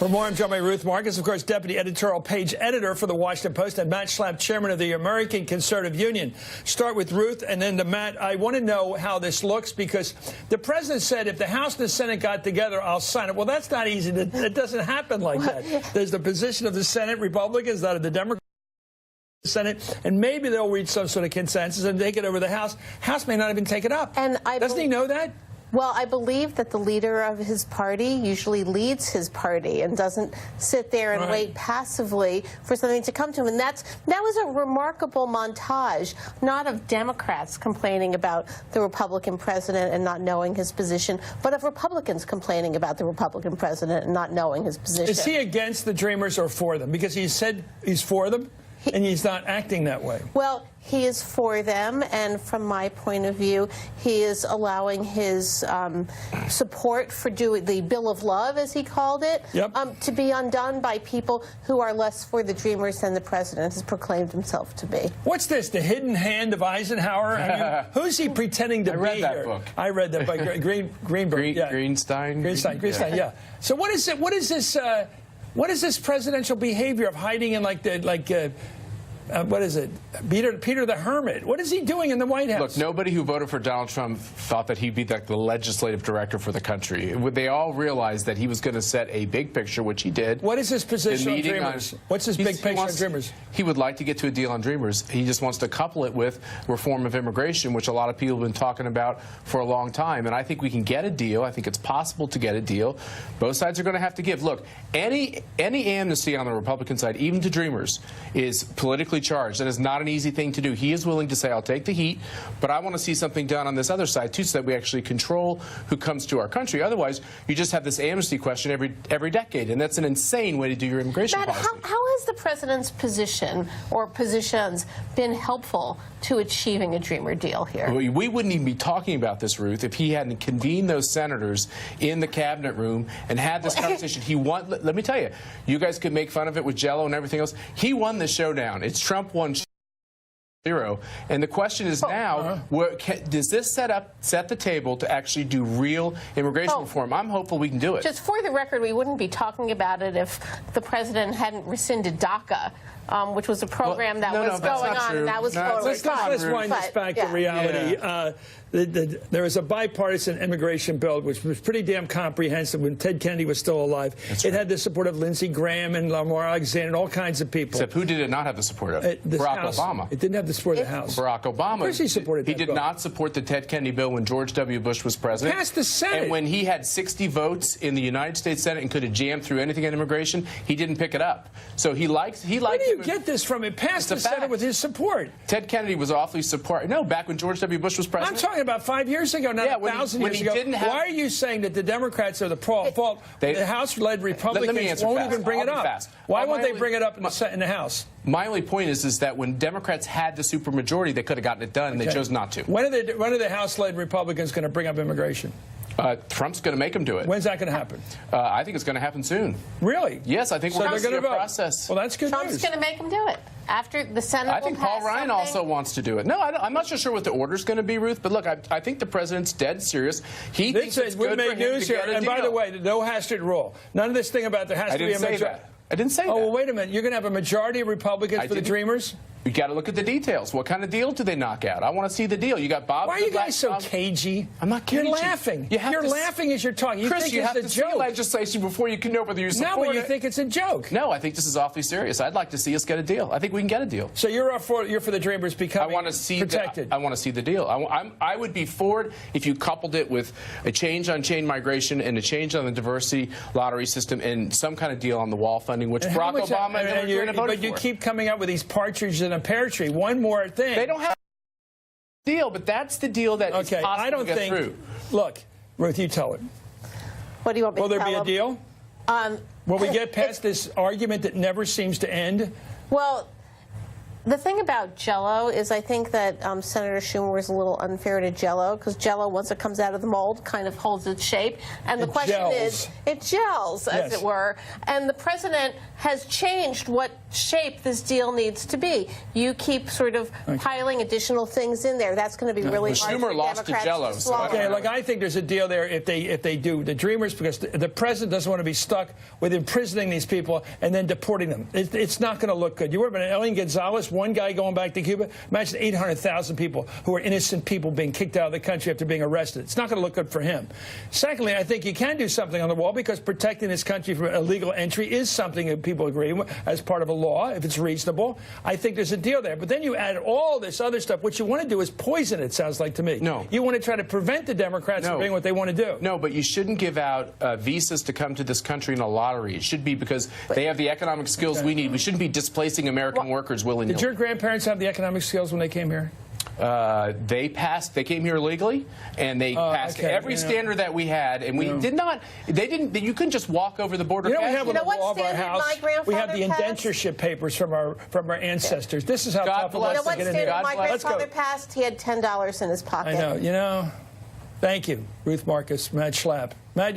For more, I'm joined by Ruth Marcus, of course, Deputy Editorial Page Editor for The Washington Post, and Matt Schlapp, Chairman of the American Conservative Union. Start with Ruth and then to Matt. I want to know how this looks because the president said if the House and the Senate got together, I'll sign it. Well, that's not easy. It doesn't happen like that. There's the position of the Senate Republicans, that of the Democrats. Senate, and maybe they'll reach some sort of consensus and take it over the House. House may not even take it up. And doesn't he know that? Well, I believe that the leader of his party usually leads his party and doesn't sit there and wait passively for something to come to him. And that was a remarkable montage, not of Democrats complaining about the Republican president and not knowing his position, but of Republicans complaining about the Republican president and not knowing his position. Is he against the Dreamers or for them? Because he said he's for them, and he's not acting that way. Well, he is for them, and from my point of view, he is allowing his support for doing the Bill of Love, as he called it, to be undone by people who are less for the Dreamers than the president has proclaimed himself to be. What's this, the hidden hand of Eisenhower? I mean, who's he pretending to be here? I read that book. I read that by Greenberg. Greenstein, yeah. So what is it? What is this? What is this presidential behavior of hiding in what is it? Peter the Hermit. What is he doing in the White House? Look, nobody who voted for Donald Trump thought that he'd be like the legislative director for the country. They all realized that he was going to set a big picture, which he did. What is his position on Dreamers? What's his big picture on Dreamers? He would like to get to a deal on Dreamers. He just wants to couple it with reform of immigration, which a lot of people have been talking about for a long time. And I think we can get a deal. I think it's possible to get a deal. Both sides are going to have to give. Look, any amnesty on the Republican side, even to Dreamers, is politically charged. That is not an easy thing to do. He is willing to say, I'll take the heat, but I want to see something done on this other side, too, so that we actually control who comes to our country. Otherwise, you just have this amnesty question every decade, and that's an insane way to do your immigration policy. How has the president's position or positions been helpful to achieving a Dreamer deal here? We wouldn't even be talking about this, Ruth, if he hadn't convened those senators in the cabinet room and had this conversation. He won. Let me tell you, you guys could make fun of it with Jell-O and everything else. He won the showdown. It's Trump 1-0, and the question is now, does this set the table to actually do real immigration reform? I'm hopeful we can do it. Just for the record, we wouldn't be talking about it if the president hadn't rescinded DACA, which was a program that was going on, and that was totally fine. Let's wind this back to reality. There was a bipartisan immigration bill which was pretty damn comprehensive when Ted Kennedy was still alive. It had the support of Lindsey Graham and Lamar Alexander and all kinds of people. Except who did it not have the support of? Barack Obama. It didn't have the support of the House. Barack Obama. Of course he supported that bill. He did not support the Ted Kennedy bill when George W. Bush was president. Passed the Senate. And when he had 60 votes in the United States Senate and could have jammed through anything on immigration, he didn't pick it up. So he likes. Where do you get this from? It passed the Senate with his support. Ted Kennedy was awfully supportive. No, back when George W. Bush was president. I'm talking about 5 years ago, not 1,000 years ago. Why are you saying that the Democrats are the fault? The House-led Republicans won't even bring it up. Why won't they bring it up in the House? My only point is that when Democrats had the supermajority, they could have gotten it done, and they chose not to. When are the House-led Republicans going to bring up immigration? Trump's going to make them do it. When's that going to happen? I think it's going to happen soon. Really? Yes, I think we're going to see a process. Well, that's good news. Trump's going to make them do it. After the Senate I think Paul Ryan also wants to do it. No, I'm not so sure what the order's going to be, Ruth, but look, I think the president's dead serious. He thinks it's good for him to get a deal. And by the way, the no Hastert rule. None of this thing about there has to be a majority. I didn't say that. Oh, well, wait a minute. You're going to have a majority of Republicans for the Dreamers? You got to look at the details. What kind of deal do they knock out? I want to see the deal. You got Bob. Why are you guys so cagey? I'm not cagey. You're laughing. You're laughing as you're talking. Chris, you have to see legislation before you can know whether you support it. No, but you think it's a joke. No, I think this is awfully serious. I'd like to see us get a deal. I think we can get a deal. So you're for the Dreamers becoming protected. I want to see the deal. I would be for it if you coupled it with a change on chain migration and a change on the diversity lottery system and some kind of deal on the wall funding, which Barack Obama and but you keep coming up with these partridges in a pear tree. One more thing. They don't have a deal, but that's the deal that is possible to get through. Look, Ruth, you tell it. What do you want me to tell Will there be a deal? Will we get past this argument that never seems to end? Well, The thing about Jell-O is I think that Senator Schumer was a little unfair to Jell-O because Jell-O, once it comes out of the mold, kind of holds its shape. And the question is, it gels, as it were. And the president has changed what shape this deal needs to be. You keep sort of piling additional things in there. That's going to be really hard Schumer for lost to Democrats Jell-O. to swallow. Okay, look, I think there's a deal there if they do the Dreamers, because the president doesn't want to be stuck with imprisoning these people and then deporting them. It's not going to look good. You worry about Elian Gonzalez, one guy going back to Cuba. Imagine 800,000 people who are innocent people being kicked out of the country after being arrested. It's not going to look good for him. Secondly, I think you can do something on the wall because protecting this country from illegal entry is something that people agree with as part of a law, if it's reasonable. I think there's a deal there. But then you add all this other stuff. What you want to do is poison it, sounds like to me. No. You want to try to prevent the Democrats from doing what they want to do. No, but you shouldn't give out visas to come to this country in a lottery. It should be because they have the economic skills we need. We shouldn't be displacing American workers willy-nilly. Did your grandparents have the economic skills when they came here? They came here legally, and they passed every standard that we had, and we did not. They didn't. You couldn't just walk over the border. You know, we have on the what wall of our standard house. my grandfather We have the passed? indentureship papers from our ancestors. This is how tough it was to What get in here. standard my Let's go. grandfather passed? He had $10 in his pocket. I know. You know. Thank you, Ruth Marcus, Matt Schlapp. Matt,